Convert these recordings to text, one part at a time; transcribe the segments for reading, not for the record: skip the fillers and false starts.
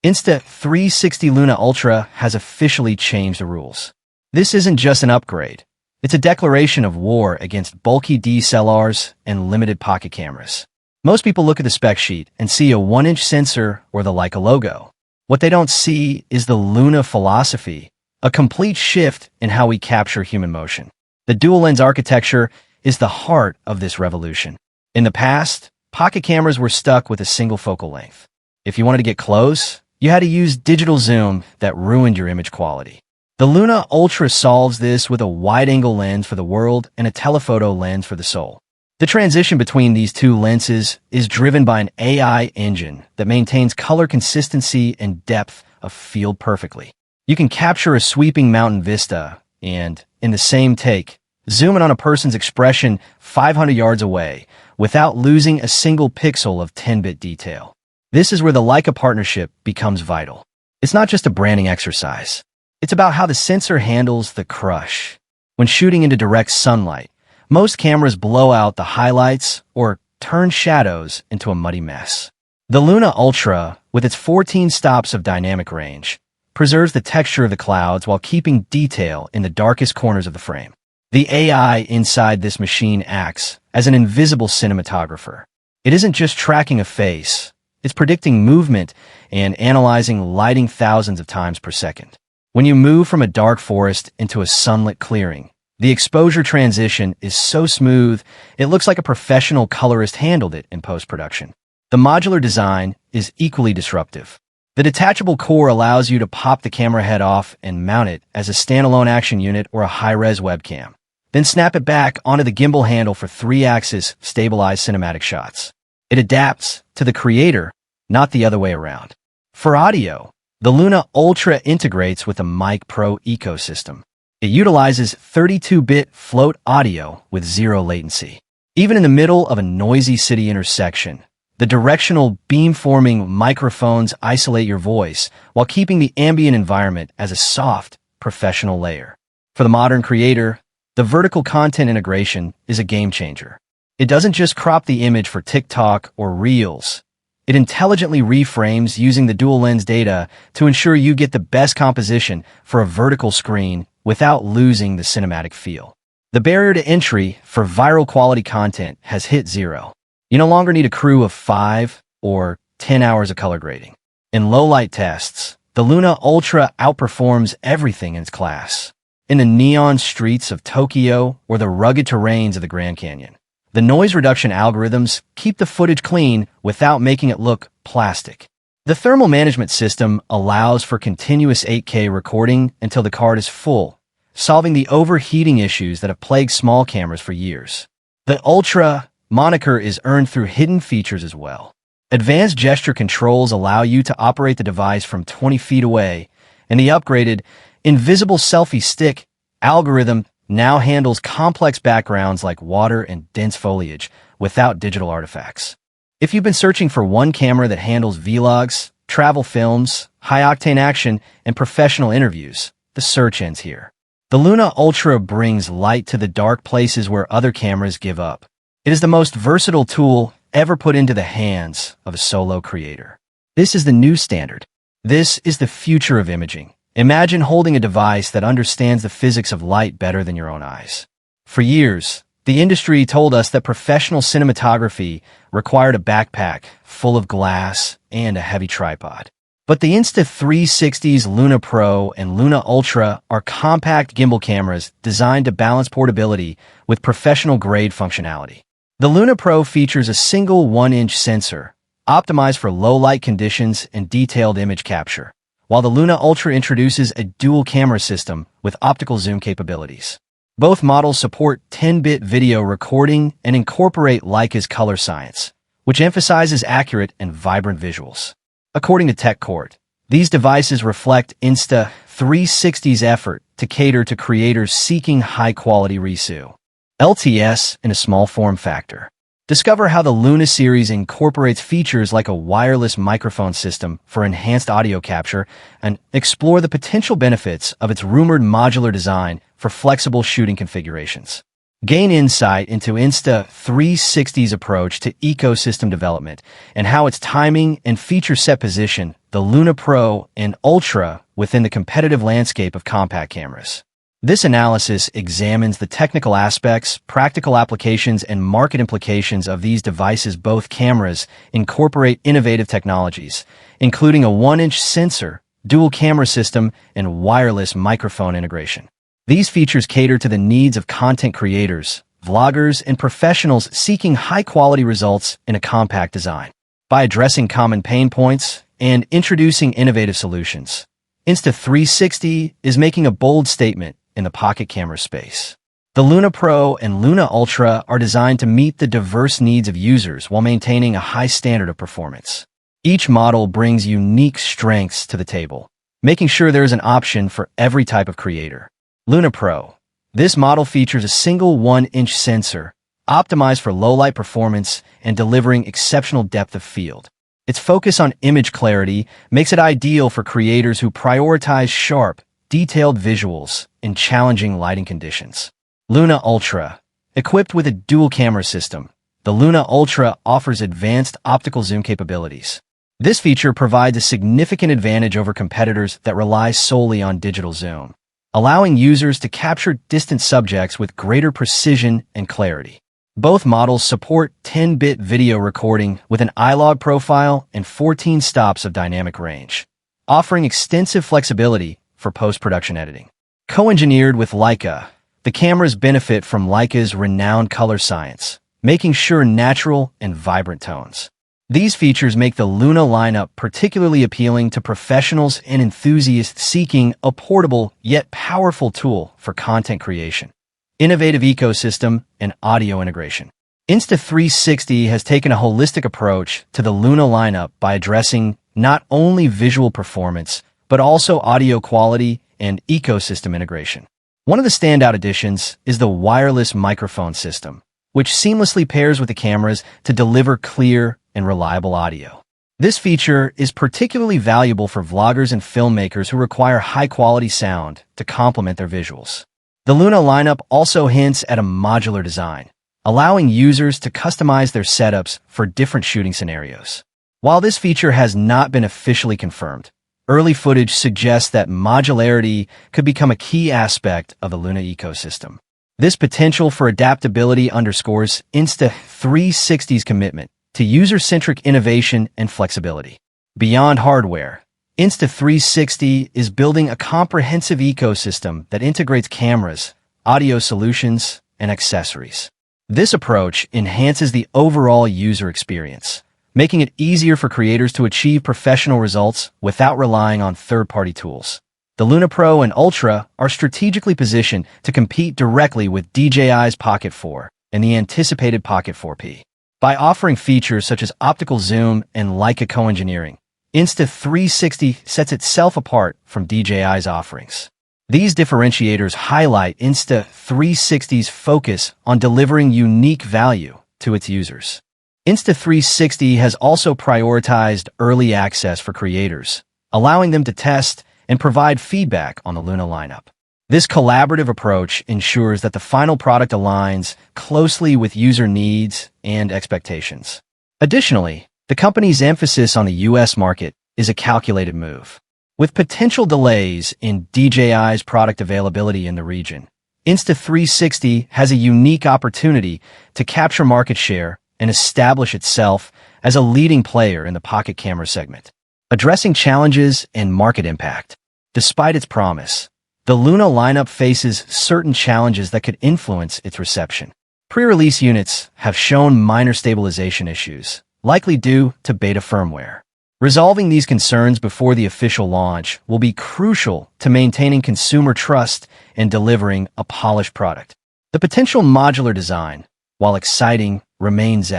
Insta360 Luna Ultra has officially changed the rules. This isn't just an upgrade. It's a declaration of war against bulky DSLRs and limited pocket cameras. Most people look at the spec sheet and see a 1-inch sensor or the Leica logo. What they don't see is the Luna philosophy, a complete shift in how we capture human motion. The dual-lens architecture is the heart of this revolution. In the past, pocket cameras were stuck with a single focal length. If you wanted to get close, you had to use digital zoom that ruined your image quality. The Luna Ultra solves this with a wide-angle lens for the world and a telephoto lens for the soul. The transition between these two lenses is driven by an AI engine that maintains color consistency and depth of field perfectly. You can capture a sweeping mountain vista and, in the same take, zoom in on a person's expression 500 yards away without losing a single pixel of 10-bit detail. This is where the Leica partnership becomes vital. It's not just a branding exercise. It's about how the sensor handles the crush. When shooting into direct sunlight, most cameras blow out the highlights or turn shadows into a muddy mess. The Luna Ultra, with its 14 stops of dynamic range, preserves the texture of the clouds while keeping detail in the darkest corners of the frame. The AI inside this machine acts as an invisible cinematographer. It isn't just tracking a face. It's predicting movement and analyzing lighting thousands of times per second. When you move from a dark forest into a sunlit clearing, the exposure transition is so smooth, it looks like a professional colorist handled it in post-production. The modular design is equally disruptive. The detachable core allows you to pop the camera head off and mount it as a standalone action unit or a high-res webcam. Then snap it back onto the gimbal handle for 3-axis stabilized cinematic shots. It adapts to the creator, not the other way around. For audio, the Luna Ultra integrates with the Mic Pro ecosystem. It utilizes 32-bit float audio with zero latency. Even in the middle of a noisy city intersection, the directional beam-forming microphones isolate your voice while keeping the ambient environment as a soft, professional layer. For the modern creator, the vertical content integration is a game-changer. It doesn't just crop the image for TikTok or Reels. It intelligently reframes using the dual-lens data to ensure you get the best composition for a vertical screen without losing the cinematic feel. The barrier to entry for viral quality content has hit zero. You no longer need a crew of 5 or 10 hours of color grading. In low-light tests, the Luna Ultra outperforms everything in its class. In the neon streets of Tokyo or the rugged terrains of the Grand Canyon, the noise reduction algorithms keep the footage clean without making it look plastic. The thermal management system allows for continuous 8K recording until the card is full, solving the overheating issues that have plagued small cameras for years. The Ultra moniker is earned through hidden features as well. Advanced gesture controls allow you to operate the device from 20 feet away, and the upgraded invisible selfie stick algorithm now handles complex backgrounds like water and dense foliage without digital artifacts. If you've been searching for one camera that handles vlogs, travel films, high-octane action, and professional interviews, the search ends here. The Luna Ultra brings light to the dark places where other cameras give up. It is the most versatile tool ever put into the hands of a solo creator. This is the new standard. This is the future of imaging. Imagine holding a device that understands the physics of light better than your own eyes. For years, the industry told us that professional cinematography required a backpack full of glass and a heavy tripod. But the Insta360's Luna Pro and Luna Ultra are compact gimbal cameras designed to balance portability with professional-grade functionality. The Luna Pro features a single 1-inch sensor, optimized for low-light conditions and detailed image capture, while the Luna Ultra introduces a dual camera system with optical zoom capabilities. Both models support 10-bit video recording and incorporate Leica's color science, which emphasizes accurate and vibrant visuals. According to TechCourt, these devices reflect Insta360's effort to cater to creators seeking high-quality resu. LTS in a small form factor. Discover how the Luna series incorporates features like a wireless microphone system for enhanced audio capture and explore the potential benefits of its rumored modular design for flexible shooting configurations. Gain insight into Insta360's approach to ecosystem development and how its timing and feature set position the Luna Pro and Ultra within the competitive landscape of compact cameras. This analysis examines the technical aspects, practical applications, and market implications of these devices. Both cameras incorporate innovative technologies, including a 1-inch sensor, dual camera system, and wireless microphone integration. These features cater to the needs of content creators, vloggers, and professionals seeking high-quality results in a compact design. By addressing common pain points and introducing innovative solutions, Insta360 is making a bold statement in the pocket camera space. The Luna Pro and Luna Ultra are designed to meet the diverse needs of users while maintaining a high standard of performance. Each model brings unique strengths to the table, making sure there is an option for every type of creator. Luna Pro. This model features a single 1-inch sensor, optimized for low-light performance and delivering exceptional depth of field. Its focus on image clarity makes it ideal for creators who prioritize sharp, detailed visuals in challenging lighting conditions. Luna Ultra. Equipped with a dual camera system, the Luna Ultra offers advanced optical zoom capabilities. This feature provides a significant advantage over competitors that rely solely on digital zoom, allowing users to capture distant subjects with greater precision and clarity. Both models support 10-bit video recording with an iLog profile and 14 stops of dynamic range, offering extensive flexibility for post-production editing. Co-engineered with Leica, the cameras benefit from Leica's renowned color science, making sure natural and vibrant tones. These features make the Luna lineup particularly appealing to professionals and enthusiasts seeking a portable yet powerful tool for content creation, innovative ecosystem, and audio integration. Insta360 has taken a holistic approach to the Luna lineup by addressing not only visual performance, but also audio quality and ecosystem integration. One of the standout additions is the wireless microphone system, which seamlessly pairs with the cameras to deliver clear and reliable audio. This feature is particularly valuable for vloggers and filmmakers who require high-quality sound to complement their visuals. The Luna lineup also hints at a modular design, allowing users to customize their setups for different shooting scenarios. While this feature has not been officially confirmed, early footage suggests that modularity could become a key aspect of the Luna ecosystem. This potential for adaptability underscores Insta360's commitment to user-centric innovation and flexibility. Beyond hardware, Insta360 is building a comprehensive ecosystem that integrates cameras, audio solutions, and accessories. This approach enhances the overall user experience, making it easier for creators to achieve professional results without relying on third-party tools. The Luna Pro and Ultra are strategically positioned to compete directly with DJI's Pocket 4 and the anticipated Pocket 4P. By offering features such as optical zoom and Leica co-engineering, Insta360 sets itself apart from DJI's offerings. These differentiators highlight Insta360's focus on delivering unique value to its users. Insta360 has also prioritized early access for creators, allowing them to test and provide feedback on the Luna lineup. This collaborative approach ensures that the final product aligns closely with user needs and expectations. Additionally, the company's emphasis on the U.S. market is a calculated move. With potential delays in DJI's product availability in the region, Insta360 has a unique opportunity to capture market share and establish itself as a leading player in the pocket camera segment. Addressing challenges and market impact. Despite its promise, the Luna lineup faces certain challenges that could influence its reception. Pre-release units have shown minor stabilization issues, likely due to beta firmware. Resolving these concerns before the official launch will be crucial to maintaining consumer trust and delivering a polished product. The potential modular design, while exciting, remains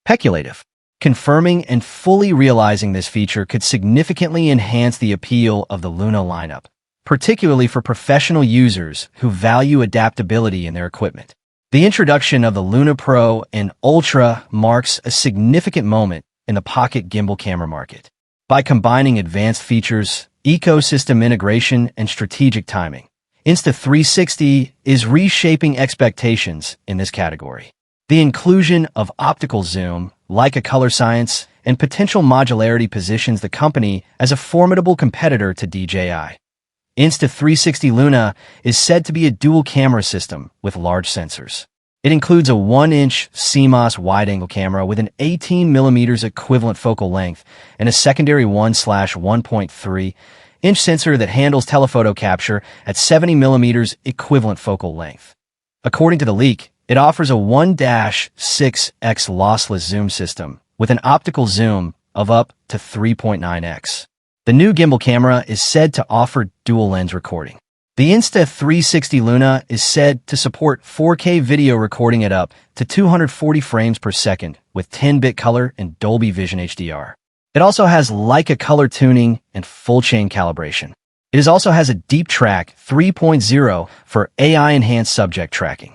speculative. Confirming and fully realizing this feature could significantly enhance the appeal of the Luna lineup, particularly for professional users who value adaptability in their equipment. The introduction of the Luna Pro and Ultra marks a significant moment in the pocket gimbal camera market. By combining advanced features, ecosystem integration, and strategic timing, Insta360 is reshaping expectations in this category. The inclusion of optical zoom, Leica color science, and potential modularity positions the company as a formidable competitor to DJI. Insta360 Luna is said to be a dual-camera system with large sensors. It includes a 1-inch CMOS wide-angle camera with an 18mm equivalent focal length and a secondary 1/1.3-inch sensor that handles telephoto capture at 70mm equivalent focal length. According to the leak, it offers a 1-6x lossless zoom system with an optical zoom of up to 3.9x. The new gimbal camera is said to offer dual-lens recording. The Insta360 Luna is said to support 4K video recording at up to 240 frames per second with 10-bit color and Dolby Vision HDR. It also has Leica color tuning and full-chain calibration. It also has a Deep Track 3.0 for AI-enhanced subject tracking.